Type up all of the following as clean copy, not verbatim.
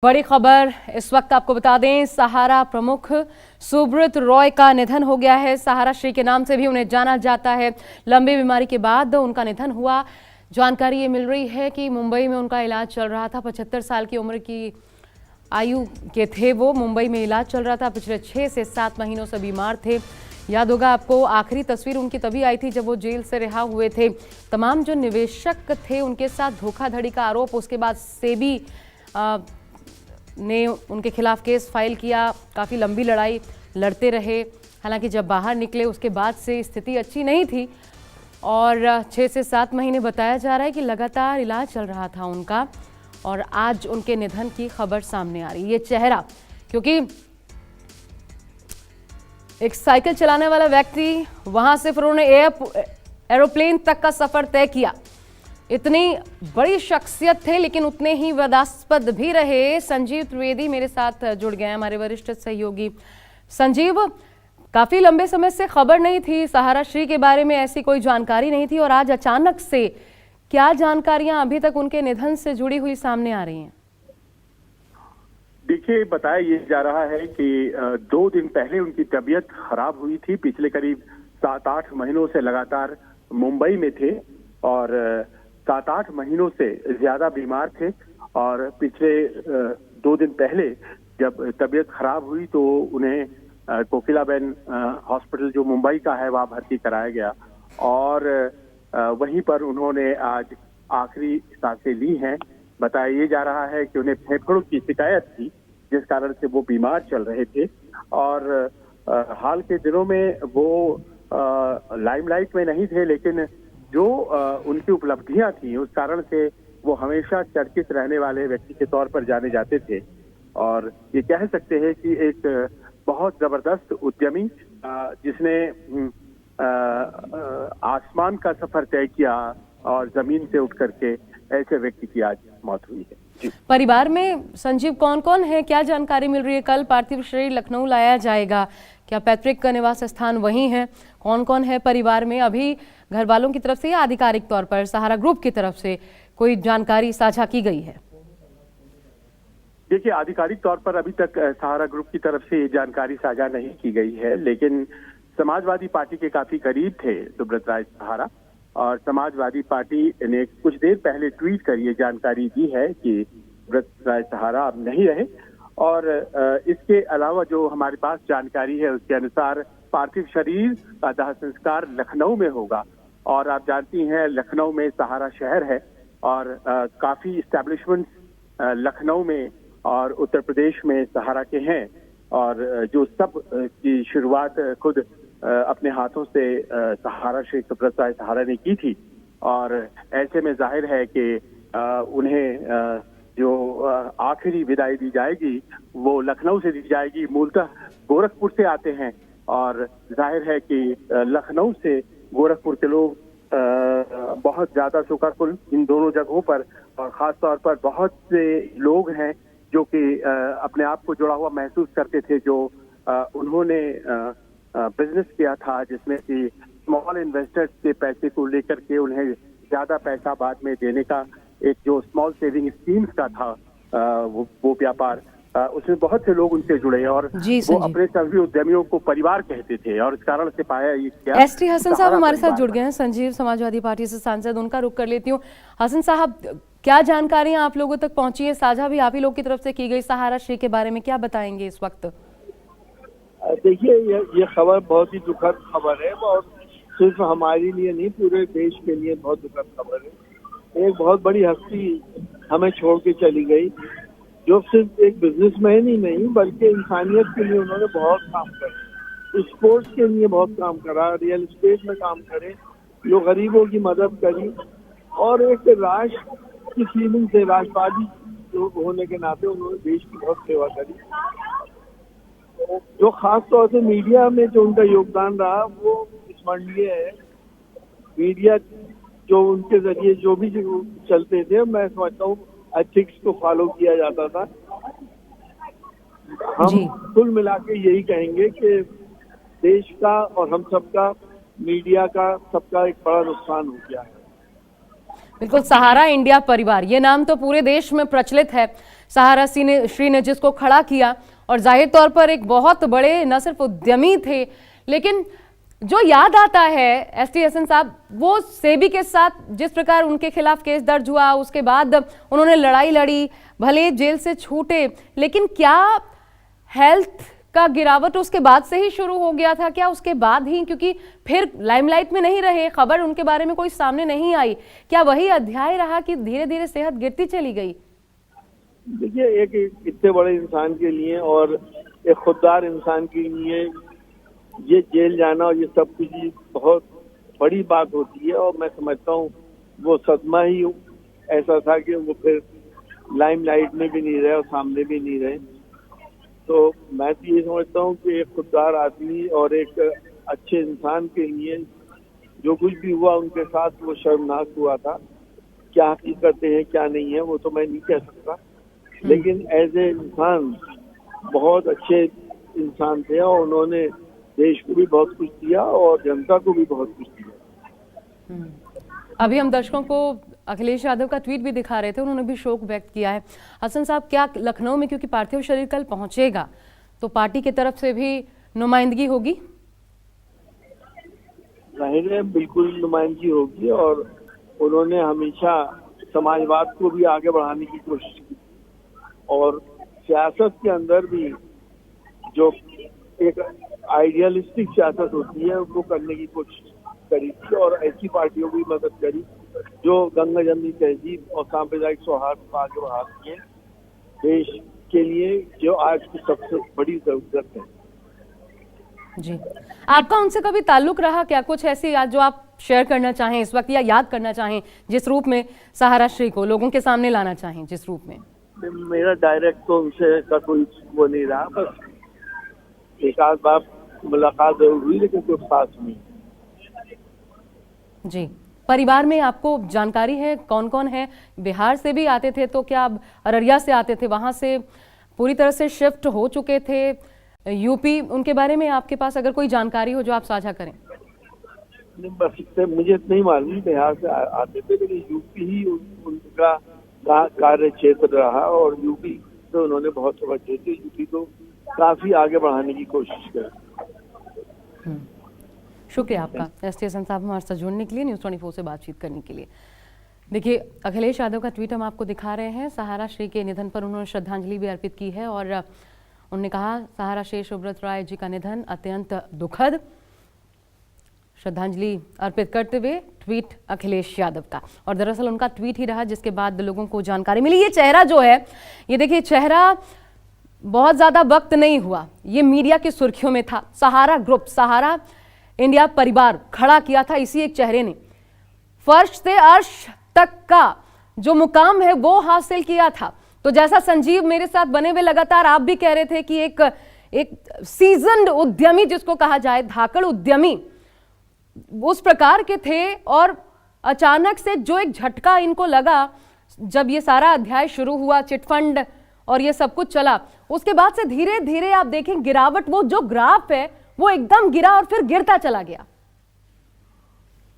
बड़ी खबर इस वक्त आपको बता दें, सहारा प्रमुख सुब्रत रॉय का निधन हो गया है। सहारा श्री के नाम से भी उन्हें जाना जाता है। लंबी बीमारी के बाद उनका निधन हुआ। जानकारी ये मिल रही है कि मुंबई में उनका इलाज चल रहा था। 75 साल की उम्र की आयु के थे वो। मुंबई में इलाज चल रहा था। पिछले 6 से 7 महीनों से बीमार थे। याद होगा आपको, आखिरी तस्वीर उनकी तभी आई थी जब वो जेल से रिहा हुए थे। तमाम जो निवेशक थे उनके साथ धोखाधड़ी का आरोप, उसके बाद सेबी ने उनके खिलाफ केस फाइल किया। काफ़ी लंबी लड़ाई लड़ते रहे। हालांकि जब बाहर निकले उसके बाद से स्थिति अच्छी नहीं थी और 6 से 7 महीने बताया जा रहा है कि लगातार इलाज चल रहा था उनका। और आज उनके निधन की खबर सामने आ रही है। ये चेहरा, क्योंकि एक साइकिल चलाने वाला व्यक्ति, वहां से फिर उन्होंने एरोप्लेन तक का सफर तय किया। इतनी बड़ी शख्सियत थे लेकिन उतने ही विवादास्पद भी रहे। संजीव त्रिवेदी मेरे साथ जुड़ गए हैं, हमारे वरिष्ठ सहयोगी। संजीव, काफी लंबे समय से खबर नहीं थी सहारा श्री के बारे में, ऐसी कोई जानकारी नहीं थी और आज अचानक से क्या जानकारियां अभी तक उनके निधन से जुड़ी हुई सामने आ रही हैं? देखिए, बताया ये जा रहा है कि 2 दिन पहले उनकी तबीयत खराब हुई थी। पिछले करीब 7-8 महीनों से लगातार मुंबई में थे और 7-8 महीनों से ज्यादा बीमार थे। और पिछले 2 दिन पहले जब तबीयत खराब हुई तो उन्हें कोकिलाबेन हॉस्पिटल जो मुंबई का है वहां भर्ती कराया गया और वहीं पर उन्होंने आज आखिरी सांसें ली हैं। बताया ये जा रहा है कि उन्हें फेफड़ों की शिकायत थी जिस कारण से वो बीमार चल रहे थे और हाल के दिनों में वो लाइमलाइट में नहीं थे, लेकिन जो उनकी उपलब्धियां थी उस कारण से वो हमेशा चर्चित रहने वाले व्यक्ति के तौर पर जाने जाते थे। और ये कह सकते हैं कि एक बहुत जबरदस्त उद्यमी जिसने आसमान का सफर तय किया और जमीन से उठ करके, ऐसे व्यक्ति की आज मौत हुई है। जी। परिवार में संजीव कौन कौन है, क्या जानकारी मिल रही है? कल पार्थिव शरीर लखनऊ लाया जाएगा, क्या पैतृक का निवास स्थान वही है? कौन कौन है परिवार में? अभी घर वालों की तरफ से या आधिकारिक तौर पर सहारा ग्रुप की तरफ से कोई जानकारी साझा की गई है? देखिए, आधिकारिक तौर पर अभी तक सहारा ग्रुप की तरफ से ये जानकारी साझा नहीं की गई है, लेकिन समाजवादी पार्टी के काफी करीब थे सुब्रत राय सहारा और समाजवादी पार्टी ने कुछ देर पहले ट्वीट कर ये जानकारी दी है कि सुब्रत राय सहारा अब नहीं रहे। और इसके अलावा जो हमारे पास जानकारी है उसके अनुसार पार्थिव शरीर का दाह संस्कार लखनऊ में होगा। और आप जानती हैं लखनऊ में सहारा शहर है और काफी इस्टेब्लिशमेंट लखनऊ में और उत्तर प्रदेश में सहारा के हैं और जो सब की शुरुआत खुद अपने हाथों से सहारा श्री सुब्रत राय सहारा ने की थी। और ऐसे में जाहिर है कि उन्हें जो आखिरी विदाई दी जाएगी वो लखनऊ से दी जाएगी। मूलतः गोरखपुर से आते हैं और जाहिर है कि लखनऊ से गोरखपुर के लोग बहुत ज्यादा शोकाकुल इन दोनों जगहों पर, और खास तौर पर बहुत से लोग हैं जो कि अपने आप को जुड़ा हुआ महसूस करते थे, जो उन्होंने बिजनेस किया था जिसमें कि स्मॉल इन्वेस्टर्स के पैसे को लेकर के उन्हें ज्यादा पैसा बाद में देने का एक जो स्मॉल सेविंग स्कीम्स का था वो व्यापार, उसमें बहुत से लोग उनसे जुड़े और वो अपने सभी उद्यमियों को परिवार कहते थे और इस कारण से पाया ये क्या। एसटी हसन साहब हमारे साथ जुड़ गए हैं, संजीव, समाजवादी पार्टी से सांसद, उनका रुख कर लेती हूँ। हसन साहब, क्या जानकारियां आप लोगों तक पहुंची है? साझा भी आप ही लोग की तरफ से की गई सहारा श्री के बारे में, क्या बताएंगे इस वक्त? देखिए, ये खबर बहुत ही दुखद खबर है और सिर्फ हमारे लिए नहीं, पूरे देश के लिए बहुत दुखद खबर है। एक बहुत बड़ी हस्ती हमें छोड़ के चली गई जो सिर्फ एक बिजनेसमैन ही नहीं बल्कि इंसानियत के लिए उन्होंने बहुत काम करे, स्पोर्ट्स के लिए बहुत काम करा, रियल एस्टेट में काम करे, जो गरीबों की मदद करी और एक राष्ट्र की फीलिंग से, राष्ट्रवादी होने के नाते उन्होंने देश की बहुत सेवा करी। जो खास तौर से मीडिया में जो उनका योगदान रहा वो स्मरणीय है। मीडिया जो उनके जरिए जो भी चलते थे, मैं समझता हूँ एथिक्स को फॉलो किया जाता था। हम कुल मिला के यही कहेंगे कि देश का और हम सबका, मीडिया का, सबका एक बड़ा नुकसान हो गया है। बिल्कुल, सहारा इंडिया परिवार, ये नाम तो पूरे देश में प्रचलित है। सहारा श्री ने जिसको खड़ा किया, और जाहिर तौर पर एक बहुत बड़े न सिर्फ उद्यमी थे, लेकिन जो याद आता है एसटी हसन साहब, वो सेबी के साथ जिस प्रकार उनके खिलाफ केस दर्ज हुआ, उसके बाद उन्होंने लड़ाई लड़ी, भले जेल से छूटे, लेकिन क्या हेल्थ का गिरावट उसके बाद से ही शुरू हो गया था? क्या उसके बाद ही, क्योंकि फिर लाइमलाइट में नहीं रहे, खबर उनके बारे में कोई सामने नहीं आई, क्या वही अध्याय रहा कि धीरे धीरे सेहत गिरती चली गई? देखिए, एक इतने बड़े इंसान के लिए और एक खुददार इंसान के लिए ये जेल जाना और ये सब कुछ बहुत बड़ी बात होती है। और मैं समझता हूँ वो सदमा ही ऐसा था कि वो फिर लाइमलाइट में भी नहीं रहे और सामने भी नहीं रहे। तो मैं तो ये समझता हूँ कि एक खुददार आदमी और एक अच्छे इंसान के लिए जो कुछ भी हुआ उनके साथ, वो शर्मनाक हुआ था। क्या हकीकतें हैं क्या नहीं है वो तो मैं नहीं कह सकता, लेकिन एज ए इंसान बहुत अच्छे इंसान थे और उन्होंने देश को भी बहुत कुछ दिया और जनता को भी बहुत कुछ दिया। अभी हम दर्शकों को अखिलेश यादव का ट्वीट भी दिखा रहे थे, उन्होंने भी शोक व्यक्त किया है। हसन साहब, क्या लखनऊ में, क्योंकि पार्थिव शरीर कल पहुंचेगा, तो पार्टी की तरफ से भी नुमाइंदगी होगी? जाहिर है बिल्कुल नुमाइंदगी होगी, और उन्होंने हमेशा समाजवाद को भी आगे बढ़ाने की कोशिश की और सियासत के अंदर भी जो एक आइडियलिस्टिक सियासत होती है वो करने की कोशिश करी थी, और ऐसी पार्टियों की मदद करी जो गंगा जमनी तहजीब और सांप्रदायिक सौहार्द को आगे बढ़ाती है देश के लिए, जो आज की सबसे बड़ी जरूरत है। जी, आपका उनसे कभी ताल्लुक रहा क्या? कुछ ऐसी याद जो आप शेयर करना चाहें इस वक्त, या याद करना चाहें, जिस रूप में सहारा श्री को लोगों के सामने लाना चाहें, जिस रूप में? मेरा डायरेक्ट तो उनसे का कोई वो नहीं रहा, बस एक आध बार मुलाकात जरूर हुई, लेकिन कोई खास नहीं। जी, परिवार में आपको जानकारी है कौन कौन है? बिहार से भी आते थे, तो क्या आप अररिया से आते थे, वहां से पूरी तरह से शिफ्ट हो चुके थे यूपी? उनके बारे में आपके पास अगर कोई जानकारी हो जो आप साझा करें। बस मुझे नहीं मालूम, बिहार से आते थे, लेकिन यूपी ही उनका कार्य क्षेत्र रहा और यूपी तो उन्होंने बहुत तवज्जो दी, यूपी को काफी आगे बढ़ाने की कोशिश करी। शुक्रिया आपका एसटी हसन साहब हमारे साथ जुड़ने के लिए, न्यूज़ 24 से बातचीत करने के लिए। देखिए, अखिलेश यादव का ट्वीट हम आपको दिखा रहे हैं। सहारा श्री के निधन पर उन्होंने श्रद्धांजलि भी अर्पित की है और उन्होंने कहा, सहारा श्री सुब्रत राय जी का निधन अत्यंत दुखद। श्रद्धांजलि अर्पित करते हुए ट्वीट अखिलेश यादव का, और दरअसल उनका ट्वीट ही रहा जिसके बाद लोगों को जानकारी मिली। ये चेहरा जो है, ये देखिए, चेहरा बहुत ज्यादा वक्त नहीं हुआ, ये मीडिया की सुर्खियों में था। सहारा ग्रुप, सहारा इंडिया परिवार खड़ा किया था इसी एक चेहरे ने। फर्श से अर्श तक का जो मुकाम है वो हासिल किया था। तो जैसा संजीव मेरे साथ बने हुए लगातार आप भी कह रहे थे कि एक सीजन्ड उद्यमी जिसको कहा जाए, धाकड़ उद्यमी, उस प्रकार के थे। और अचानक से जो एक झटका इनको लगा जब ये सारा अध्याय शुरू हुआ, चिटफंड और ये सब कुछ चला, उसके बाद से धीरे धीरे आप देखें गिरावट, वो जो ग्राफ है वो एकदम गिरा और फिर गिरता चला गया।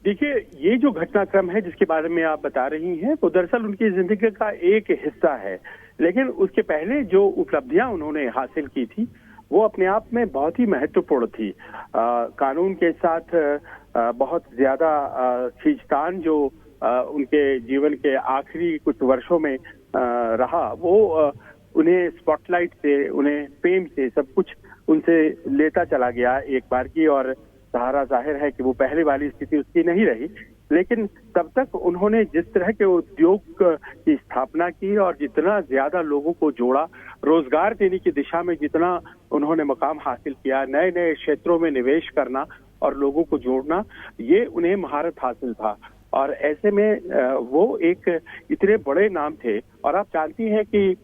देखिए, ये जो घटनाक्रम है जिसके बारे में आप बता रही हैं, वो दरअसल उनकी जिंदगी का एक हिस्सा है, लेकिन उसके पहले जो उपलब्धियां उन्होंने हासिल की थी वो अपने आप में बहुत ही महत्वपूर्ण थी। कानून के साथ बहुत ज्यादा खींचतान जो उनके जीवन के आखिरी कुछ वर्षों में रहा, वो उन्हें स्पॉटलाइट से, उन्हें फेम से, सब कुछ उनसे लेता चला गया एक बार की। और सहारा जाहिर है कि वो पहले वाली स्थिति उसकी नहीं रही, लेकिन तब तक उन्होंने जिस तरह के उद्योग की स्थापना की और जितना ज्यादा लोगों को जोड़ा, रोजगार देने की दिशा में जितना उन्होंने मकाम हासिल किया, नए नए क्षेत्रों में निवेश करना और लोगों को जोड़ना, ये उन्हें महारत हासिल था। और ऐसे में वो एक इतने बड़े नाम थे। और आप जानती हैं कि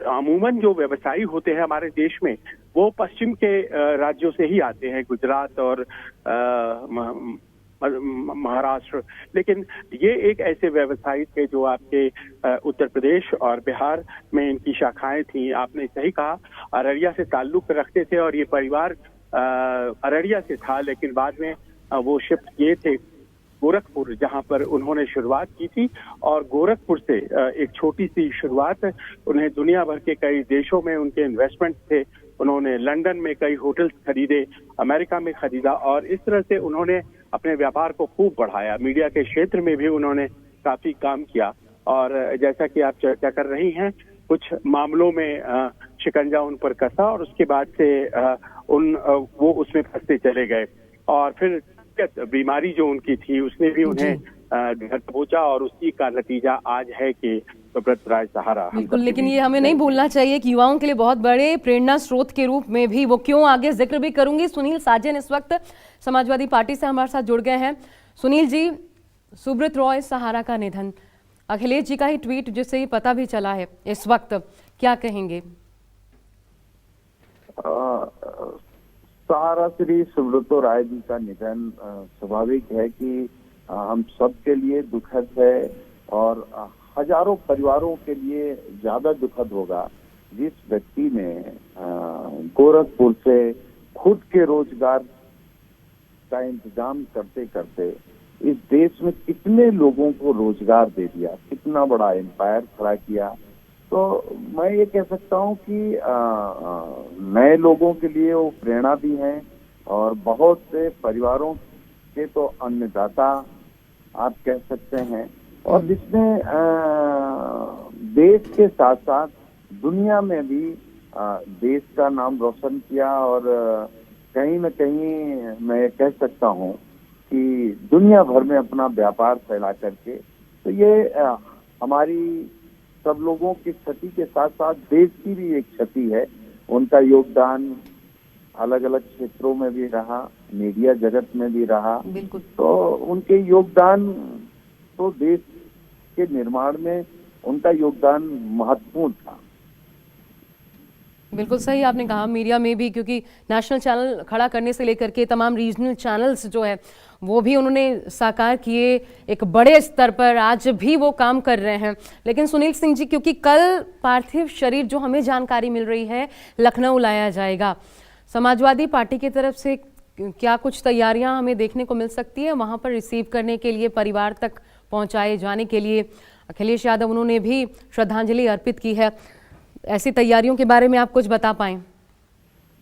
अमूमन जो व्यवसायी होते हैं हमारे देश में, वो पश्चिम के राज्यों से ही आते हैं, गुजरात और महाराष्ट्र। लेकिन ये एक ऐसे व्यवसायी थे जो आपके उत्तर प्रदेश और बिहार में इनकी शाखाएं थी। आपने सही कहा, अररिया से ताल्लुक रखते थे और ये परिवार अररिया से था, लेकिन बाद में वो शिफ्ट किए थे गोरखपुर, जहां पर उन्होंने शुरुआत की थी। और गोरखपुर से एक छोटी सी शुरुआत, उन्हें दुनिया भर के कई देशों में उनके इन्वेस्टमेंट थे। उन्होंने लंदन में कई होटल्स खरीदे, अमेरिका में खरीदा, और इस तरह से उन्होंने अपने व्यापार को खूब बढ़ाया। मीडिया के क्षेत्र में भी उन्होंने काफी काम किया। और जैसा कि आप चर्चा कर रही हैं, कुछ मामलों में शिकंजा उन पर कसा और उसके बाद से वो उसमें फंसते चले गए। और फिर बीमारी जो उनकी थी उसने भी उन्हें घर पहुंचा, और उसी का नतीजा आज है कि सुब्रत राय सहारा। बिल्कुल, लेकिन ये हमें नहीं भूलना चाहिए कि युवाओं के लिए बहुत बड़े प्रेरणा स्रोत के रूप में भी वो क्यों, आगे जिक्र भी करूंगी। सुनील साजन इस वक्त समाजवादी पार्टी से हमारे साथ जुड़ गए हैं। सुनील जी, सुब्रत रॉय सहारा का निधन, अखिलेश जी का ही ट्वीट जिससे ही पता भी चला है, इस वक्त क्या कहेंगे? सहारा श्री सुब्रत राय जी का निधन स्वाभाविक है कि हम सब के लिए दुखद है, और हजारों परिवारों के लिए ज्यादा दुखद होगा जिस व्यक्ति ने गोरखपुर से खुद के रोजगार का इंतजाम करते करते इस देश में कितने लोगों को रोजगार दे दिया, कितना बड़ा एम्पायर खड़ा किया। तो मैं ये कह सकता हूँ कि नए लोगों के लिए वो प्रेरणा भी हैं, और बहुत से परिवारों के तो अन्नदाता आप कह सकते हैं, और जिसने देश के साथ साथ दुनिया में भी देश का नाम रोशन किया। और कहीं न कहीं मैं कह सकता हूँ कि दुनिया भर में अपना व्यापार फैला करके, तो ये हमारी सब लोगों की क्षति के साथ साथ देश की भी एक क्षति है। उनका योगदान अलग अलग क्षेत्रों में भी रहा, मीडिया जगत में भी रहा। बिल्कुल। तो उनके योगदान तो देश के निर्माण में उनका योगदान महत्वपूर्ण था। बिल्कुल सही आपने कहा, मीडिया में भी, क्योंकि नेशनल चैनल खड़ा करने से लेकर के तमाम रीजनल चैनल्स जो है वो भी उन्होंने साकार किए एक बड़े स्तर पर, आज भी वो काम कर रहे हैं। लेकिन सुनील सिंह जी, क्योंकि कल पार्थिव शरीर जो हमें जानकारी मिल रही है लखनऊ लाया जाएगा, समाजवादी पार्टी की तरफ से क्या कुछ तैयारियां हमें देखने को मिल सकती है वहां पर रिसीव करने के लिए, परिवार तक पहुंचाए जाने के लिए? अखिलेश यादव उन्होंने भी श्रद्धांजलि अर्पित की है, ऐसी तैयारियों के बारे में आप कुछ बता पाएं?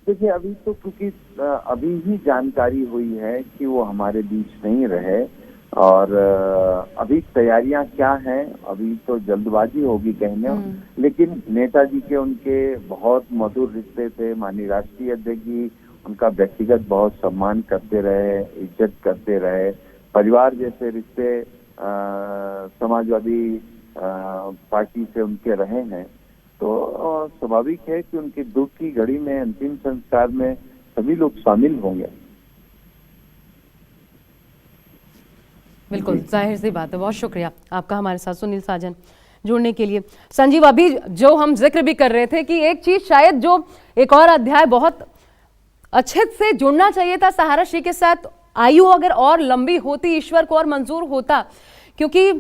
देखिए, अभी तो क्योंकि अभी ही जानकारी हुई है कि वो हमारे बीच नहीं रहे, और अभी तैयारियां क्या हैं अभी तो जल्दबाजी होगी कहने। लेकिन नेताजी के उनके बहुत मधुर रिश्ते थे। माननीय राष्ट्रीय अध्यक्ष जी उनका व्यक्तिगत बहुत सम्मान करते रहे, इज्जत करते रहे। परिवार जैसे रिश्ते समाजवादी पार्टी से उनके रहे हैं। तो स्वाभाविक है कि उनके दुख की घड़ी में अंतिम संस्कार में सभी लोग शामिल होंगे। बिल्कुल, जाहिर सी बात है। बहुत शुक्रिया आपका हमारे साथ सुनील साजन जुड़ने के लिए। संजीव, अभी जो हम जिक्र भी कर रहे थे कि एक चीज शायद जो एक और अध्याय बहुत अच्छे से जुड़ना चाहिए था सहारा श्री के साथ, आयु अगर और लंबी होती, ईश्वर को और मंजूर होता, क्योंकि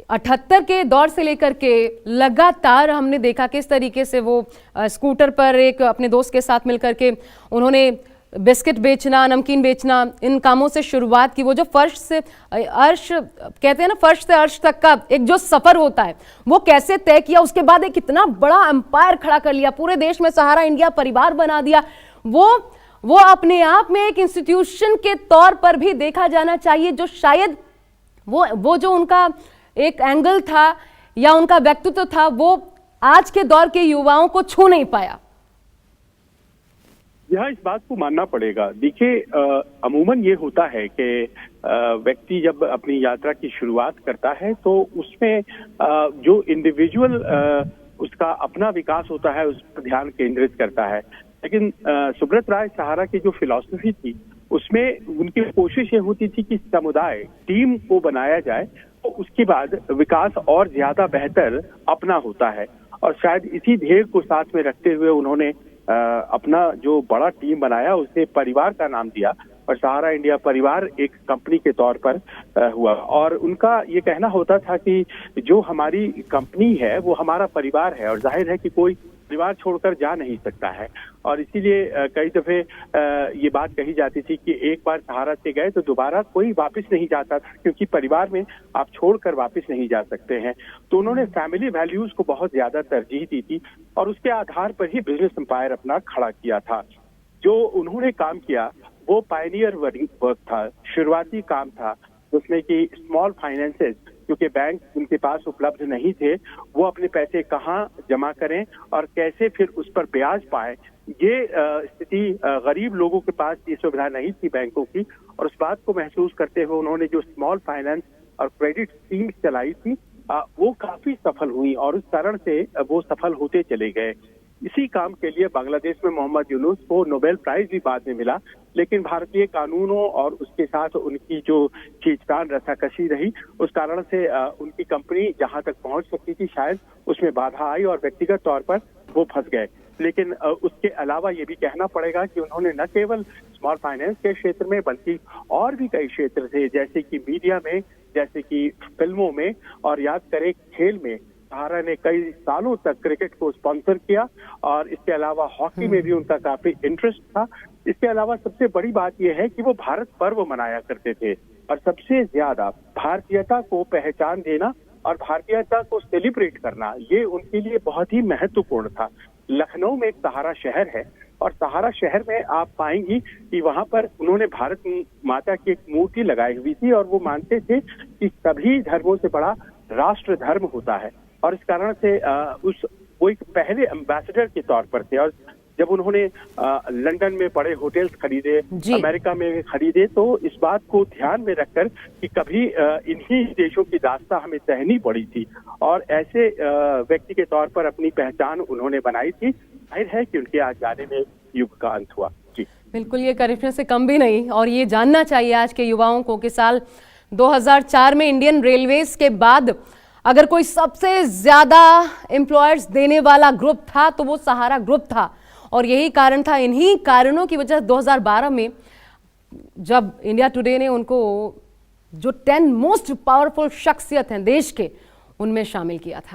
78 के दौर से लेकर के लगातार हमने देखा किस तरीके से वो स्कूटर पर एक अपने दोस्त के साथ मिलकर के उन्होंने बिस्किट बेचना, नमकीन बेचना, इन कामों से शुरुआत की। वो जो फर्श से अर्श कहते हैं ना, फर्श से अर्श तक का एक जो सफर होता है वो कैसे तय किया, उसके बाद एक इतना बड़ा एम्पायर खड़ा कर लिया, पूरे देश में सहारा इंडिया परिवार बना दिया। वो अपने आप में एक इंस्टीट्यूशन के तौर पर भी देखा जाना चाहिए, जो शायद वो जो उनका एक एंगल था या उनका व्यक्तित्व था वो आज के दौर के युवाओं को छू नहीं पाया। यहाँ इस बात को मानना पड़ेगा। देखिए, अमूमन ये होता है कि व्यक्ति जब अपनी यात्रा की शुरुआत करता है तो उसमें जो इंडिविजुअल उसका अपना विकास होता है उस पर ध्यान केंद्रित करता है। लेकिन सुब्रत राय सहारा की जो फिलॉसफी थी उसमें उनकी कोशिश ये होती थी कि समुदाय, टीम को बनाया जाए, तो उसके बाद विकास और ज्यादा बेहतर अपना होता है। और शायद इसी ध्येय को साथ में रखते हुए उन्होंने अपना जो बड़ा टीम बनाया उसे परिवार का नाम दिया, और सहारा इंडिया परिवार एक कंपनी के तौर पर हुआ। और उनका ये कहना होता था कि जो हमारी कंपनी है वो हमारा परिवार है, और जाहिर है कि कोई परिवार छोड़कर जा नहीं सकता है। और इसीलिए कई दफे ये बात कही जाती थी कि एक बार सहारा से गए तो दोबारा कोई वापस नहीं जाता, क्योंकि परिवार में आप छोड़कर वापस नहीं जा सकते हैं। तो उन्होंने फैमिली वैल्यूज को बहुत ज्यादा तरजीह दी थी और उसके आधार पर ही बिजनेस एम्पायर अपना खड़ा किया था। जो उन्होंने काम किया वो पायनियर वर्क था, शुरुआती काम था, जिसमें कि स्मॉल फाइनेंसेस, क्योंकि बैंक उनके पास उपलब्ध नहीं थे, वो अपने पैसे कहाँ जमा करें और कैसे फिर उस पर ब्याज पाए। ये स्थिति गरीब लोगों के पास ये सुविधा नहीं थी बैंकों की, और उस बात को महसूस करते हुए उन्होंने जो स्मॉल फाइनेंस और क्रेडिट स्कीम चलाई थी वो काफी सफल हुई और उस कारण से वो सफल होते चले गए। इसी काम के लिए बांग्लादेश में मोहम्मद यूनुस को नोबेल प्राइज भी बाद में मिला, लेकिन भारतीय कानूनों और उसके साथ उनकी जो खींचतान रसाकशी रही, उस कारण से उनकी कंपनी जहां तक पहुंच सकती थी शायद उसमें बाधा आई और व्यक्तिगत तौर पर वो फंस गए। लेकिन उसके अलावा ये भी कहना पड़ेगा कि उन्होंने न केवल स्मॉल फाइनेंस के क्षेत्र में बल्कि और भी कई क्षेत्र थे, जैसे कि मीडिया में, जैसे कि फिल्मों में, और याद करें खेल में सहारा ने कई सालों तक क्रिकेट को स्पॉन्सर किया और इसके अलावा हॉकी में भी उनका काफी इंटरेस्ट था। इसके अलावा सबसे बड़ी बात यह है कि वो भारत पर्व मनाया करते थे और सबसे ज्यादा भारतीयता को पहचान देना और भारतीयता को सेलिब्रेट करना, ये उनके लिए बहुत ही महत्वपूर्ण था। लखनऊ में एक सहारा शहर है और सहारा शहर में आप पाएंगी कि वहां पर उन्होंने भारत माता की एक मूर्ति लगाई हुई थी और वो मानते थे कि सभी धर्मों से बड़ा राष्ट्र धर्म होता है और इस कारण से वो एक पहले एम्बेसडर के तौर पर थे। और जब उन्होंने लंदन में बड़े होटल्स खरीदे, अमेरिका में खरीदे, तो इस बात को ध्यान में रखकर कि कभी इन्हीं देशों की दास्तां हमें सहनी पड़ी थी और ऐसे व्यक्ति के तौर पर अपनी पहचान उन्होंने बनाई थी। जाहिर है कि उनके आज जाने में युग का अंत हुआ। जी बिल्कुल, ये करिश्मे से कम भी नहीं। और ये जानना चाहिए आज के युवाओं को कि साल 2004 में इंडियन रेलवेज के बाद अगर कोई सबसे ज्यादा एम्प्लॉयर्स देने वाला ग्रुप था तो वो सहारा ग्रुप था। और यही कारण था, इन्हीं कारणों की वजह 2012 में जब इंडिया टुडे ने उनको जो 10 मोस्ट पावरफुल शख्सियत हैं देश के, उनमें शामिल किया था।